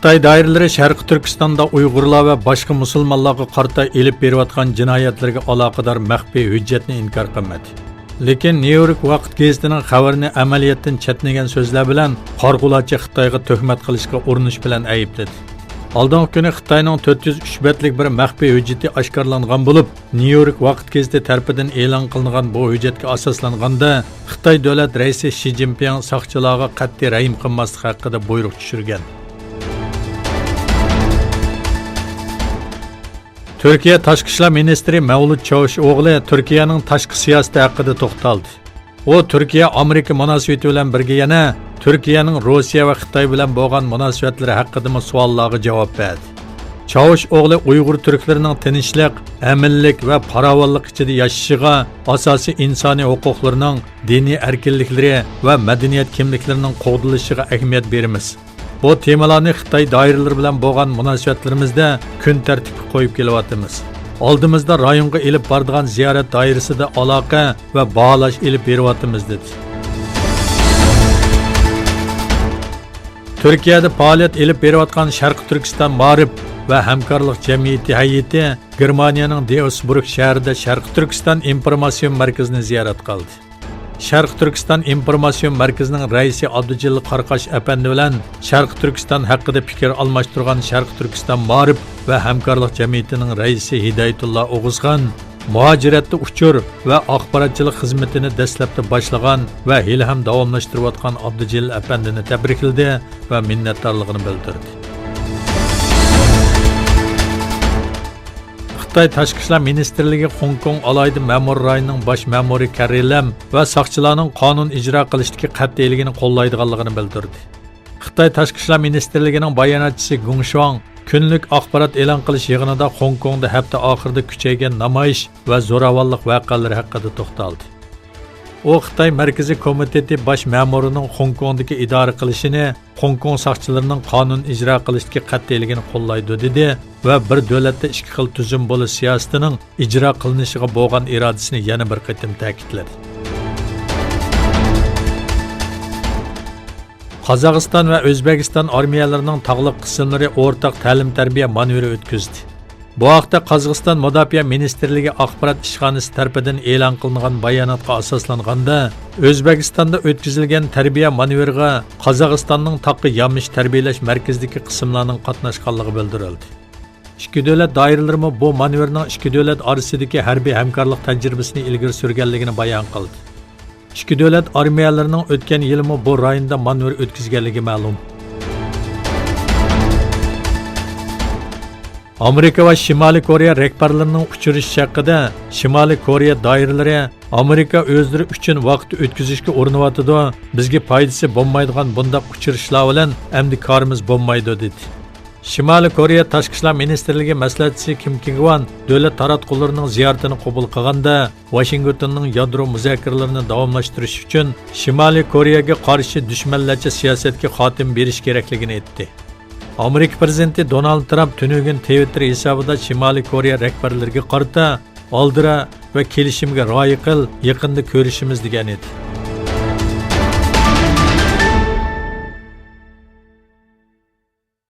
Xitoy doiralari Sharqi Turkistonda Uyg'urlar va boshqa musulmonlarga qarata elib berayotgan jinoyatlarga aloqador maxfiy hujjatni inkor qilmadi. Lekin New York vaqt gazetining xabarini amaliyotdan chetnagan so'zlar bilan qorg'ularcha Xitoyga tuhmat qilishga urinish bilan aybladi. Oldingi kuni Xitoyning 403 betlik bir maxfiy hujjati oshkorlangan bo'lib, New York vaqt gazeti tarafidan e'lon qilingan bu hujjatga asoslanganda Xitoy davlat raisi Shi Jinping soqchilarga qat'iy rahim qilmaslik haqida buyruq tushirgan. Türkiye Tashqi ishlar ministri Mavlud Çavuşoğlu Türkiye'nin tashqi siyosati haqida to'xtaldi. O Türkiye Amerika munosabati bilan birga yana Türkiye'nin Rossiya va Xitoy bilan bo'lgan munosabatlari haqida savollarga javob berdi. Çavuşoğlu Uyg'ur turklarining tinchlik, aminlik va farovonlik ichida yashashiga, asosiy insoniy huquqlarining, diniy erkinliklari va madaniyat kimliklarining qo'g'dilishiga ahamiyat beramiz. Bu temalarni Xitoy doiralari bilan bo'lgan munosabatlarimizda kun tartibga qo'yib kelyapmiz. Oldimizda rayonga elib boradigan ziyorat doirasida aloqa va baholash elib beryapmiz dedi. Turkiyada faoliyat elib berayotgan Sharqi Turkiston Ma'rif va hamkorlik jamiyati hay'ati Germaniyaning Duisburg shahrida Sharqi Turkiston informatsion markazini ziyorat qildi. Sharqi Turkiston informatsion markazining raisi Abdujilil Qarqash apandi bilan Sharqi Turkiston haqida fikr almashtirgan Sharqi Turkiston Ma'rif va hamkorlik jamiyatining raisi Hidayatulloh O'g'izxon muhojiratda uchur va axborotchilik xizmatini dastlabda boshlagan va hali ham davomlashtirayotgan Abdujilil apandini tabrikladi va minnatdorligini bildirdi. Xitoy Tashqi ishlar ministrligi Hong Kong alayda ma'mur rayining bosh ma'muri Carrie Lam va soqchilarning qonun ijro qilishdagi qat'iyligini qo'llaydiganligini bildirdi. Xitoy Tashqi ishlar ministrligining bayonotchisi Gung Shuang kunlik axborot e'lon qilish yig'inida Hong Kongda hafta oxirida kuchaygan namoyish va zo'ravonlik voqealari haqida to'xtaldi. O Xitoy Markaziy komiteti bosh ma'murining Hong Kongdagi idora qilishini, Hong Kong soqchilarining qonun ijro qilishdagi qat'iyligini qo'llaydi dedi va bir davlatda ikki xil tuzum bo'lish siyosatining ijro qilinishiga bo'lgan irodasini yana bir qatim ta'kidladi. Qozog'iston va O'zbekiston armiyalarining tog'liq qismlari o'rtaq ta'lim-tarbiya manevri o'tkazdi. Bu haqda Qozog'iston Mudofaa ministrligi axborot ishxonasi tomonidan e'lon qilingan bayonotga asoslanganda, O'zbekistonda o'tkazilgan tarbiya manevriga Qozog'istonning taqi yamish tarbiyalash markazidagi qismlarning qatnashganligi bildirildi. Ikki davlat doiralarimi bu manevrning ikki davlat orasidagi harbiy hamkorlik tajribasini ilgari surganligini bayon qildi. Ikki davlat armiyalarining o'tgan yilmi bu rayonda manevr o'tkazganligi ma'lum. Amerika va Shimoliy Koreya rahbarlarining uchrashishi haqida Shimoliy Koreya doiralari Amerika o'zlari uchun vaqt o'tkazishga urinyapti. Bizga foydasi bo'lmaydigan bundaq uchrashishlar bilan endi korimiz bo'lmaydi dedi. Shimoliy Koreya Tashqi ishlar ministrligi maslahatchisi Kim Ki-hwan davlat taratqullarining ziyoratini qabul qilganda Washingtonning yadro muzokaralarini davomlashtirish uchun Shimoliy Koreyaga qarshi dushmanlarcha siyosatga xotim berish kerakligini aytdi. Amerika prezidenti Donald Trump tunugun Twitter hisobida Shimoliy Koreya rahbarlariga qarata oldira va kelishimga rioya qil, yaqinda ko'rishimiz degan edi.